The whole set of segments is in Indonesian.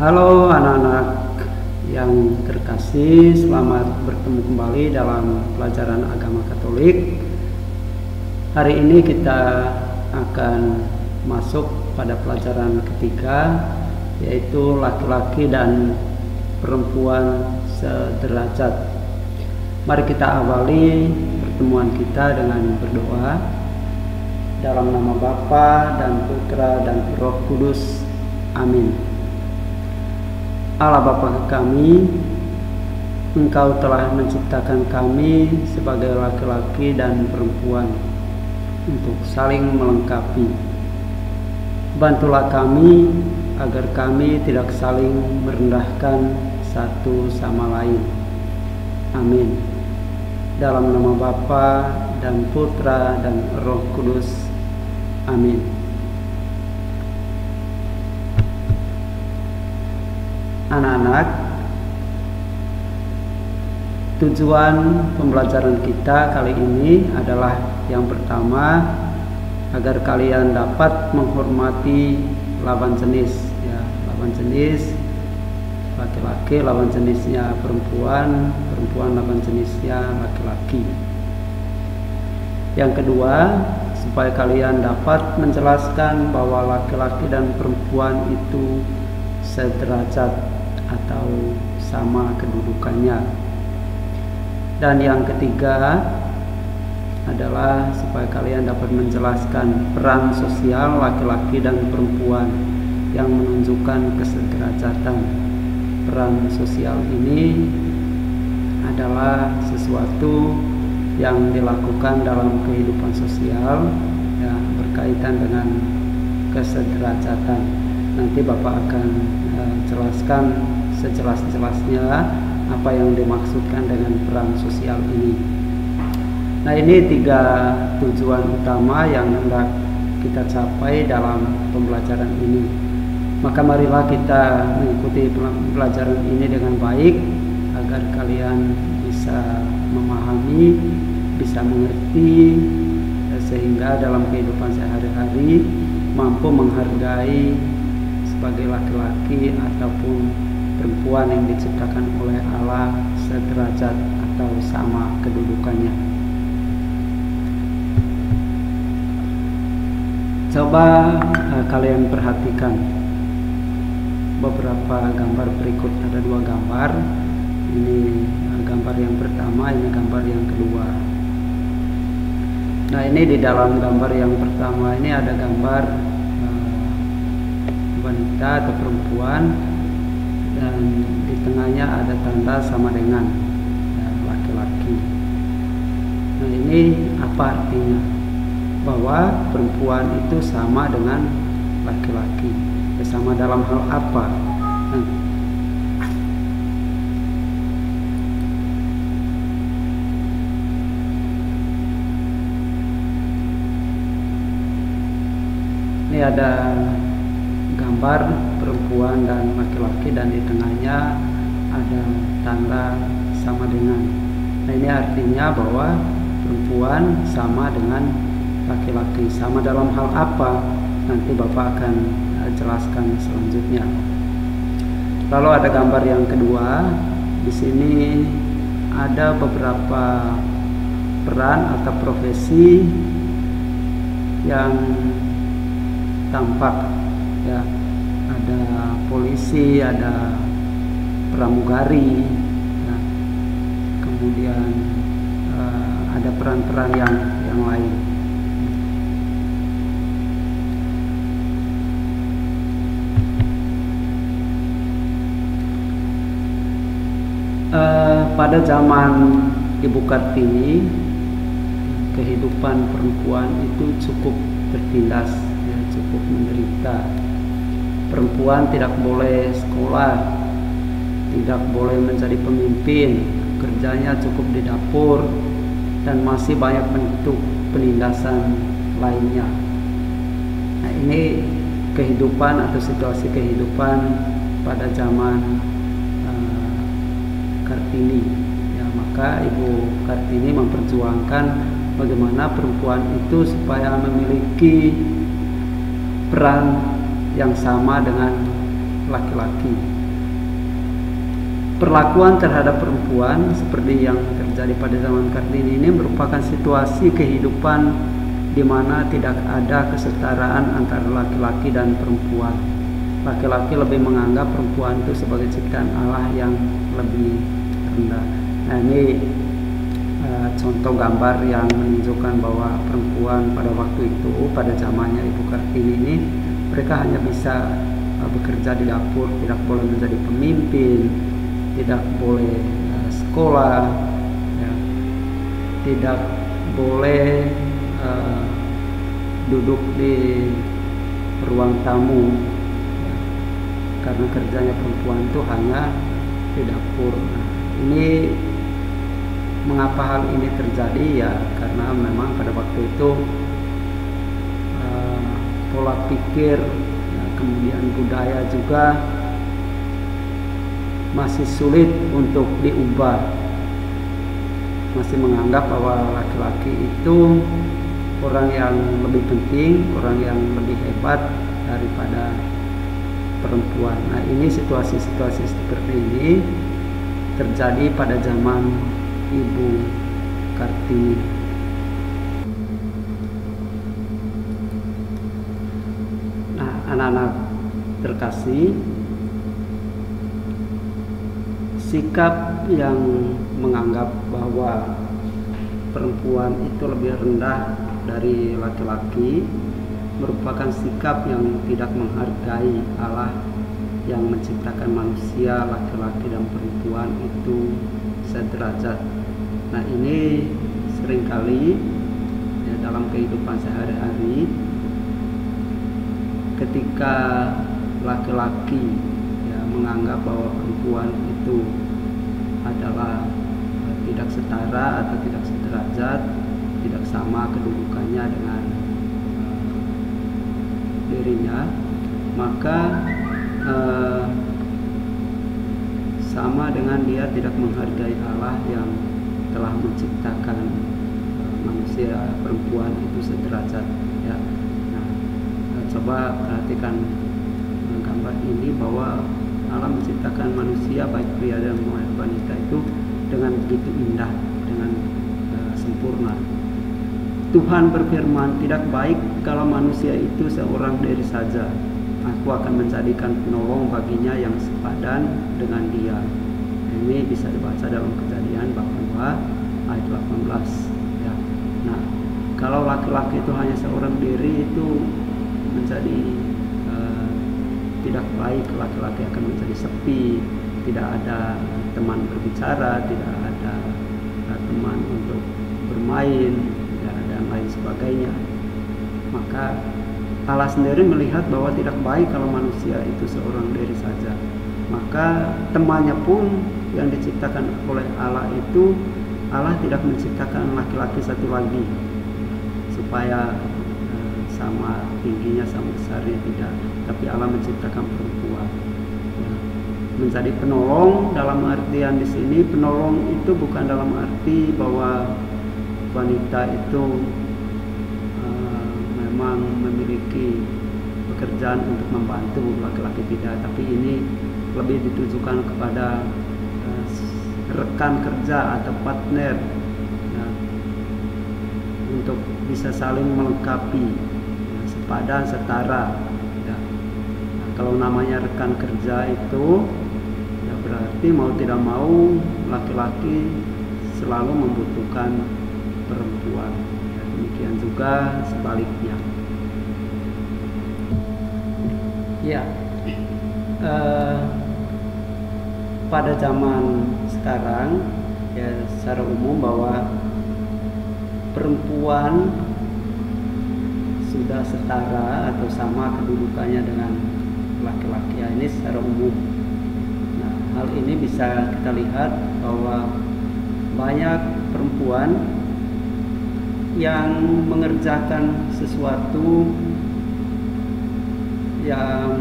Halo anak-anak yang terkasih, selamat bertemu kembali dalam pelajaran agama Katolik. Hari ini kita akan masuk pada pelajaran ketiga, yaitu laki-laki dan perempuan sederajat. Mari kita awali pertemuan kita dengan berdoa. Dalam nama Bapa dan Putra dan Roh Kudus. Amin. Allah Bapa kami, Engkau telah menciptakan kami sebagai laki-laki dan perempuan untuk saling melengkapi. Bantulah kami agar kami tidak saling merendahkan satu sama lain. Amin. Dalam nama Bapa dan Putra dan Roh Kudus. Amin. Anak-anak, tujuan pembelajaran kita kali ini adalah yang pertama, agar kalian dapat menghormati lawan jenis, lawan jenis laki-laki, lawan jenisnya perempuan, perempuan lawan jenisnya laki-laki. Yang kedua, supaya kalian dapat menjelaskan bahwa laki-laki dan perempuan itu sederajat atau sama kedudukannya. Dan yang ketiga adalah supaya kalian dapat menjelaskan peran sosial laki-laki dan perempuan yang menunjukkan kesederajatan. Peran sosial ini adalah sesuatu yang dilakukan dalam kehidupan sosial, berkaitan dengan kesederajatan. Nanti Bapak akan jelaskan sejelas-jelasnya apa yang dimaksudkan dengan peran sosial ini. Nah, ini 3 tujuan utama yang hendak kita capai dalam pembelajaran ini. Maka marilah kita mengikuti pelajaran ini dengan baik agar kalian bisa memahami, bisa mengerti, sehingga dalam kehidupan sehari-hari mampu menghargai sebagai laki-laki ataupun perempuan yang diciptakan oleh Allah sederajat atau sama kedudukannya. Coba kalian perhatikan beberapa gambar berikut. Ada 2 gambar. Ini gambar yang pertama, ini gambar yang kedua. Nah, ini di dalam gambar yang pertama ini ada gambar wanita atau perempuan, dan di tengahnya ada tanda sama dengan laki-laki. Nah, ini apa artinya? Bahwa perempuan itu sama dengan laki-laki. Sama dalam hal apa? Ini ada gambar perempuan dan laki-laki, dan di tengahnya ada tanda sama dengan. Nah, ini artinya bahwa perempuan sama dengan laki-laki. Sama dalam hal apa? Nanti Bapak akan jelaskan selanjutnya. Lalu ada gambar yang kedua. Di sini ada beberapa peran atau profesi yang tampak, ada polisi, ada pramugari, kemudian ada peran-peran yang lain. Pada zaman Ibu Kartini, kehidupan perempuan itu cukup tertindas, cukup menderita. Perempuan tidak boleh sekolah, tidak boleh menjadi pemimpin, kerjanya cukup di dapur, dan masih banyak bentuk penindasan lainnya. Nah, ini kehidupan atau situasi kehidupan pada zaman Kartini. Maka Ibu Kartini memperjuangkan bagaimana perempuan itu supaya memiliki peran yang sama dengan laki-laki. Perlakuan terhadap perempuan seperti yang terjadi pada zaman Kartini ini merupakan situasi kehidupan di mana tidak ada kesetaraan antara laki-laki dan perempuan. Laki-laki lebih menganggap perempuan itu sebagai ciptaan Allah yang lebih rendah. Nah, ini contoh gambar yang menunjukkan bahwa perempuan pada waktu itu, pada zamannya Ibu Kartini ini, mereka hanya bisa bekerja di dapur, tidak boleh menjadi pemimpin, tidak boleh sekolah, ya, tidak boleh duduk di ruang tamu, ya, karena kerjanya perempuan itu hanya di dapur. Nah, ini mengapa hal ini terjadi? Ya karena memang pada waktu itu pola pikir, ya, kemudian budaya juga masih sulit untuk diubah, masih menganggap bahwa laki-laki itu orang yang lebih penting, orang yang lebih hebat daripada perempuan. Nah, ini situasi-situasi seperti ini terjadi pada zaman Ibu Kartini. Nah, anak-anak terkasih, sikap yang menganggap bahwa perempuan itu lebih rendah dari laki-laki merupakan sikap yang tidak menghargai Allah yang menciptakan manusia, laki-laki dan perempuan itu sederajat. Nah, ini seringkali ya, dalam kehidupan sehari-hari ketika laki-laki ya, menganggap bahwa perempuan itu adalah tidak setara atau tidak sederajat, tidak sama kedudukannya dengan dirinya, maka sama dengan dia tidak menghargai Allah yang telah menciptakan manusia perempuan itu sederajat. Ya, nah, coba perhatikan gambar ini bahwa Allah menciptakan manusia baik pria dan wanita itu dengan begitu indah, dengan sempurna. Tuhan berfirman, tidak baik kalau manusia itu seorang diri saja. Aku akan menjadikan penolong baginya yang sepadan dengan dia. Ini bisa dibaca dalam Kejadian bab 2 ayat 18. Ya. Nah, kalau laki-laki itu hanya seorang diri itu menjadi tidak baik. Laki-laki akan menjadi sepi, tidak ada teman berbicara, tidak ada teman untuk bermain, ya, dan lain sebagainya. Maka Allah sendiri melihat bahwa tidak baik kalau manusia itu seorang diri saja. Maka temannya pun yang diciptakan oleh Allah itu, Allah tidak menciptakan laki-laki satu lagi supaya sama tingginya, sama besarnya, tidak. Tapi Allah menciptakan perempuan ya, menjadi penolong. Dalam artian di sini penolong itu bukan dalam arti bahwa wanita itu memang memiliki pekerjaan untuk membantu laki-laki, tidak. Tapi ini lebih ditujukan kepada rekan kerja atau partner ya, untuk bisa saling melengkapi, sepadan, setara ya. Nah, kalau namanya rekan kerja itu ya berarti mau tidak mau laki-laki selalu membutuhkan perempuan ya, demikian juga sebaliknya ya. Pada zaman sekarang ya secara umum bahwa perempuan sudah setara atau sama kedudukannya dengan laki-laki ya, ini secara umum. Nah, hal ini bisa kita lihat bahwa banyak perempuan yang mengerjakan sesuatu yang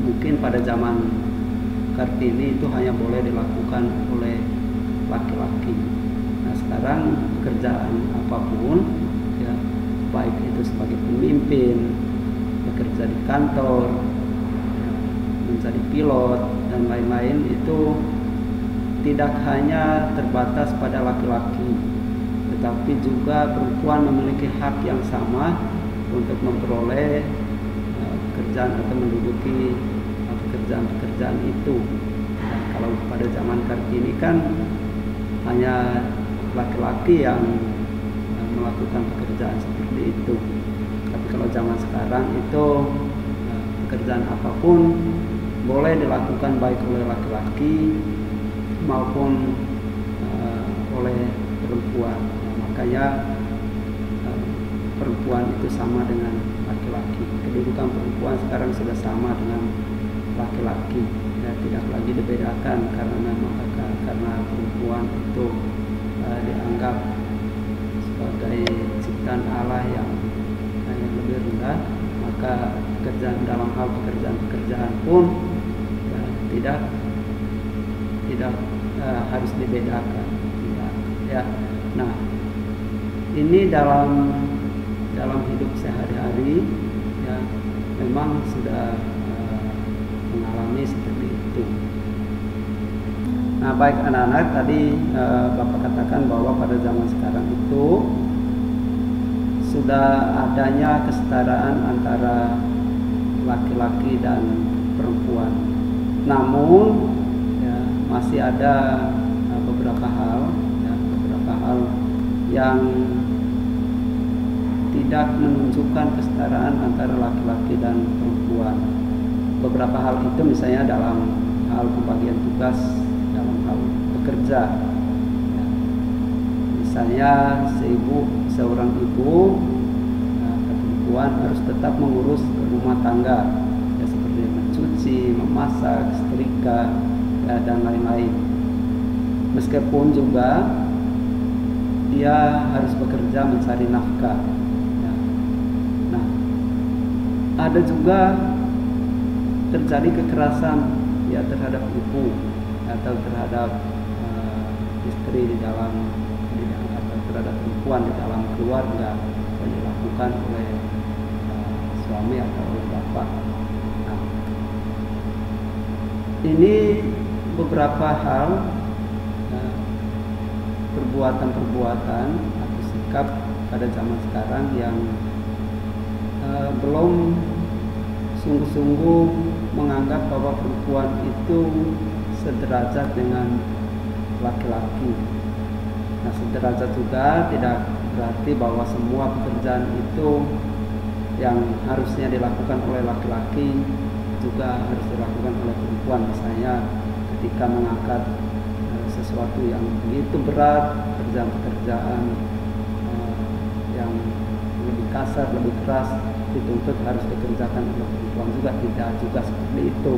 mungkin pada zaman Kartini itu hanya boleh dilakukan oleh laki-laki. Nah, sekarang pekerjaan apapun ya, baik itu sebagai pemimpin, bekerja di kantor, menjadi pilot dan lain-lain itu tidak hanya terbatas pada laki-laki, tetapi juga perempuan memiliki hak yang sama untuk memperoleh pekerjaan atau menduduki pekerjaan-pekerjaan itu. Nah, kalau pada zaman Kartini kan hanya laki-laki yang melakukan pekerjaan seperti itu. Tapi kalau zaman sekarang itu pekerjaan apapun boleh dilakukan baik oleh laki-laki maupun oleh perempuan. Nah, makanya perempuan itu sama dengan laki-laki. Kedudukan perempuan sekarang sudah sama dengan laki-laki. Ya, tidak lagi dibedakan karena perempuan itu dianggap sebagai ciptaan Allah yang lebih rendah, maka dalam hal pekerjaan pun tidak harus dibedakan. Tidak. Ya. Nah, ini dalam hidup sehari-hari ya memang sudah mengalami seperti itu. Nah, baik anak-anak, tadi Bapak katakan bahwa pada zaman sekarang itu sudah adanya kesetaraan antara laki-laki dan perempuan. Namun ya, masih ada beberapa hal yang tidak menunjukkan kesetaraan antara laki-laki dan perempuan. Beberapa hal itu misalnya dalam hal pembagian tugas, dalam hal bekerja. Ya. Misalnya seorang ibu perempuan harus tetap mengurus rumah tangga, ya, seperti mencuci, memasak, setrika, ya, dan lain-lain. Meskipun juga dia harus bekerja mencari nafkah. Ya. Nah, ada juga terjadi kekerasan ya terhadap ibu atau terhadap istri atau terhadap perempuan di dalam keluarga yang dilakukan oleh suami atau oleh bapak. Nah, ini beberapa hal perbuatan-perbuatan atau sikap pada zaman sekarang yang belum sungguh-sungguh menganggap bahwa perempuan itu sederajat dengan laki-laki. Nah, sederajat juga tidak berarti bahwa semua pekerjaan itu yang harusnya dilakukan oleh laki-laki juga harus dilakukan oleh perempuan. Misalnya ketika mengangkat sesuatu yang begitu berat, pekerjaan yang lebih kasar, lebih keras, dituntut harus dikerjakan oleh perempuan juga, tidak juga seperti itu.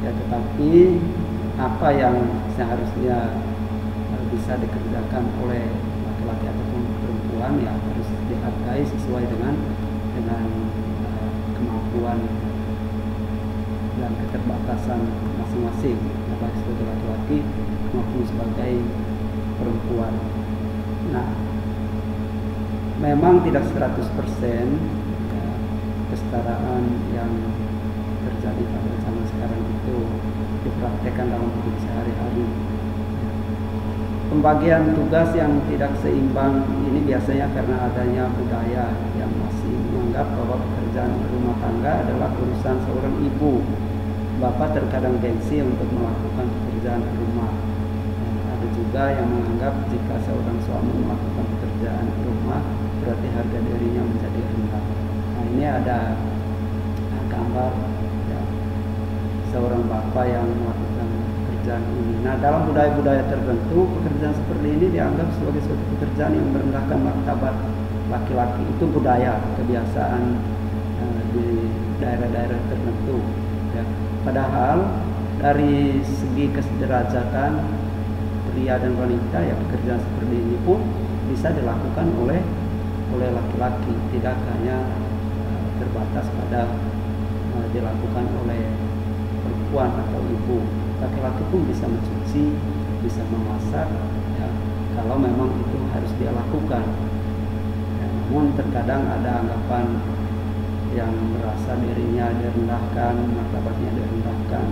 Ya, tetapi apa yang seharusnya bisa dikerjakan oleh laki-laki ataupun perempuan ya harus dihargai sesuai dengan kemampuan dan keterbatasan masing-masing, baik sebagai laki-laki maupun sebagai perempuan. Nah, memang tidak 100% ya, kesetaraan yang terjadi pada zaman sekarang itu dipraktekkan dalam hidup sehari-hari. Pembagian tugas yang tidak seimbang ini biasanya karena adanya budaya yang masih menganggap bahwa pekerjaan rumah tangga adalah urusan seorang ibu. Bapak terkadang gengsi untuk melakukan pekerjaan rumah. Ada juga yang menganggap jika seorang suami melakukan pekerjaan rumah berarti harga dirinya menjadi rendah. Nah, ini ada gambar ya, seorang bapak yang melakukan pekerjaan ini. Nah, dalam budaya-budaya tertentu pekerjaan seperti ini dianggap sebagai suatu pekerjaan yang merendahkan martabat laki-laki. Itu budaya, kebiasaan di daerah-daerah tertentu. Ya. Padahal dari segi kesederajatan pria dan wanita ya pekerjaan seperti ini pun bisa dilakukan oleh laki-laki, tidak hanya terbatas pada dilakukan oleh perempuan atau ibu. Laki-laki pun bisa mencuci, bisa memasak ya, kalau memang itu harus dia lakukan ya, namun terkadang ada anggapan yang merasa dirinya direndahkan, martabatnya direndahkan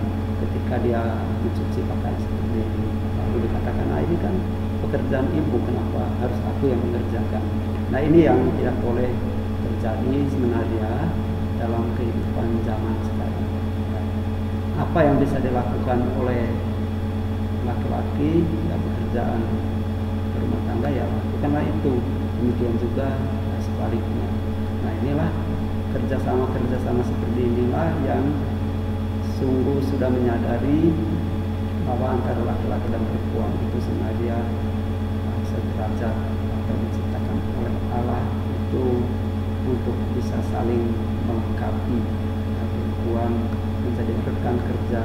ketika dia mencuci pakaian seperti ini, lalu dikatakan, nah ini kan pekerjaan ibu, kenapa harus aku yang mengerjakan? Nah ini yang tidak boleh terjadi sebenarnya dalam kehidupan zaman sekarang. Apa yang bisa dilakukan oleh laki-laki, ya pekerjaan rumah tangga, ya lakukanlah itu. Demikian juga sebaliknya. Nah inilah kerjasama seperti inilah yang sungguh sudah menyadari bahwa antara laki-laki dan perempuan itu sebenarnya sederajat atau diciptakan oleh Allah itu untuk bisa saling melengkapi. Perempuan menjadi rekan kerja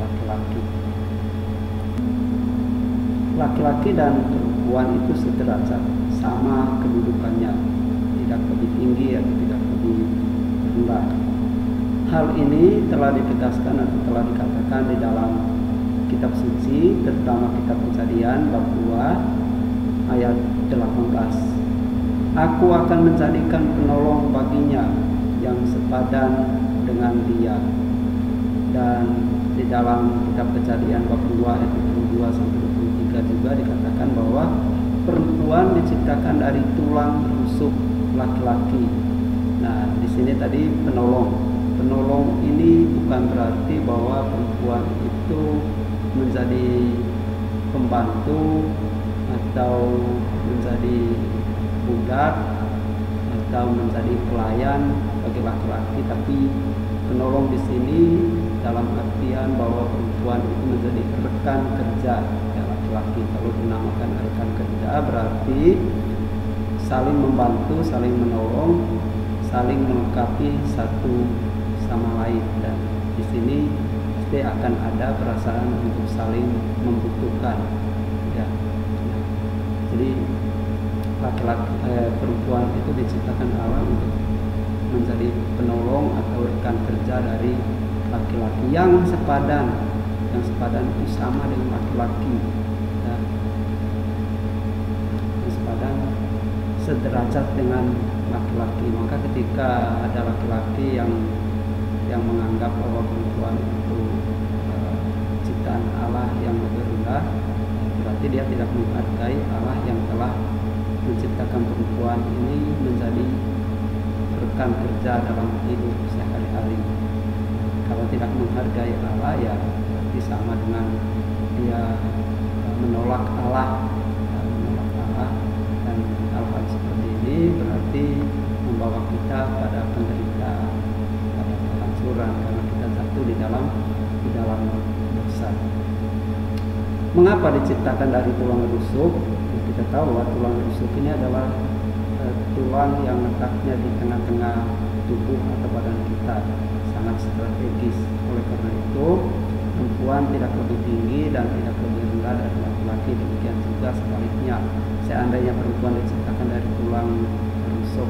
laki-laki. Laki-laki dan perempuan itu sederajat, sama kedudukannya, tidak lebih tinggi atau tidak lebih rendah. Hal ini telah ditegaskan atau telah dikatakan di dalam kitab suci, terutama kitab Kejadian bab 2 ayat 18. Aku akan menjadikan penolong baginya yang sepadan dengan dia. Dan di dalam kitab Kejadian bab 2 ayat 22 sampai 23 juga dikatakan bahwa perempuan diciptakan dari tulang rusuk laki-laki. Nah, di sini tadi penolong. Penolong ini bukan berarti bahwa perempuan itu menjadi pembantu atau menjadi budak atau menjadi pelayan bagi laki-laki, tapi penolong di sini dalam artian bahwa perempuan itu menjadi rekan kerja ya laki-laki. Kalau dinamakan rekan kerja berarti saling membantu, saling menolong, saling melengkapi satu sama lain, dan di sini pasti akan ada perasaan untuk saling membutuhkan ya. Jadi laki-laki perempuan itu diciptakan Allah untuk menjadi penolong atau rekan kerja dari laki-laki yang sepadan itu sama dengan laki-laki ya. Yang sepadan sederajat dengan laki-laki. Maka ketika ada laki-laki yang menganggap bahwa perempuan itu ciptaan Allah yang lebih rendah, berarti dia tidak menghargai Allah yang telah menciptakan perempuan ini menjadi rekan kerja dalam hidup sehari-hari. Kalau tidak menghargai Allah, ya berarti sama dengan dia menolak Allah, dan hal-hal seperti ini berarti membawa kita pada penderitaan, pada kehancuran, karena kita jatuh di dalam dosa. Mengapa diciptakan dari tulang rusuk? Kita tahu bahwa tulang rusuk ini adalah tulang yang letaknya di tengah-tengah tubuh atau badan kita, sangat strategis. Oleh karena itu perempuan tidak lebih tinggi dan tidak lebih rendah dari laki-laki, demikian juga sebaliknya. Seandainya perempuan diciptakan dari tulang rusuk,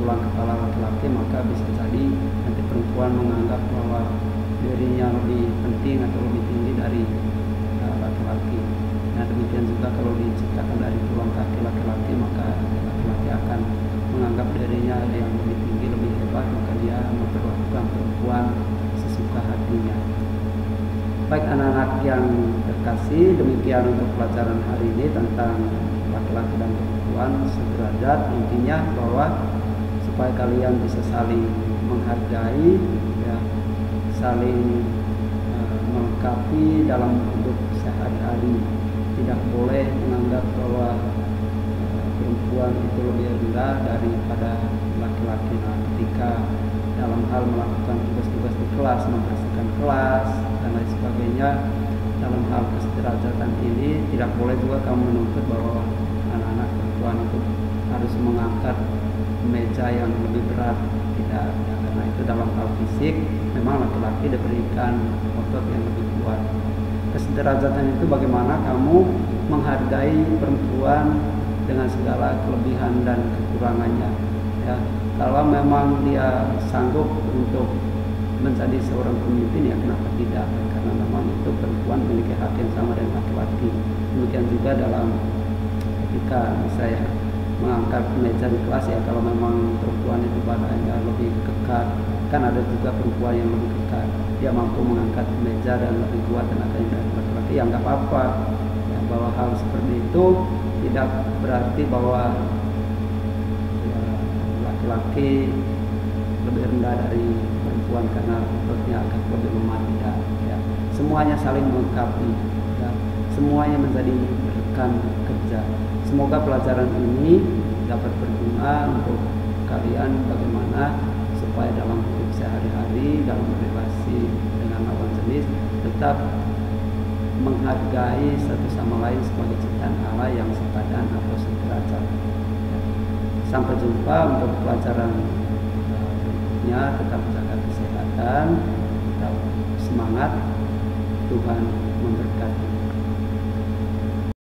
tulang kepala laki-laki, maka bisa jadi nanti perempuan menganggap bahwa dirinya lebih penting atau lebih tinggi dari laki-laki. Nah demikian juga kalau diciptakan dari tulang kaki laki-laki, maka laki-laki akan menganggap dirinya yang lebih tinggi, lebih hebat, maka dia memperlakukan perempuan sesuka hatinya. Baik anak-anak yang terkasih, demikian untuk pelajaran hari ini tentang laki-laki dan perempuan sederajat. Intinya bahwa supaya kalian bisa saling menghargai, ya, saling melengkapi dalam hidup sehari-hari. Tidak boleh menganggap bahwa perempuan itu lebih rendah daripada laki-laki. Nah, ketika dalam hal melakukan tugas-tugas di kelas, membersihkan kelas dan lain sebagainya, dalam hal kesederajatan ini tidak boleh juga kamu menuntut bahwa anak-anak perempuan itu harus mengangkat meja yang lebih berat. Tidak, ya, karena itu dalam hal fisik memang laki-laki diberikan otot yang lebih kuat. Kesederajatan itu bagaimana kamu menghargai perempuan dengan segala kelebihan dan kekurangannya. Ya, kalau memang dia sanggup untuk menjadi seorang pemimpin, ya kenapa tidak? Karena memang itu perempuan memiliki hak yang sama dengan laki-laki. Demikian juga dalam ketika saya mengangkat meja di kelas, ya kalau memang perempuan itu badannya lebih kekar, kan ada juga perempuan yang lebih kekar. dia mampu mengangkat meja dan lebih kuat tenaganya dari laki-laki, ya nggak apa-apa. Ya, bahwa hal seperti itu tidak berarti bahwa ya, laki-laki lebih rendah dari perempuan karena perutnya agak lebih lemah, tidak. Ya, semuanya saling melengkapi, ya, semuanya menjadi rekan kerja. Semoga pelajaran ini dapat berguna untuk kalian bagaimana supaya dalam hidup sehari-hari, dalam berrelasi dengan lawan jenis, tetap menghargai satu sama lain sebagai ciptaan Allah yang sepadan atau sederajat. Sampai jumpa untuk pelajaran berikutnya. Tetap jaga kesehatan, tetap semangat. Tuhan memberkati.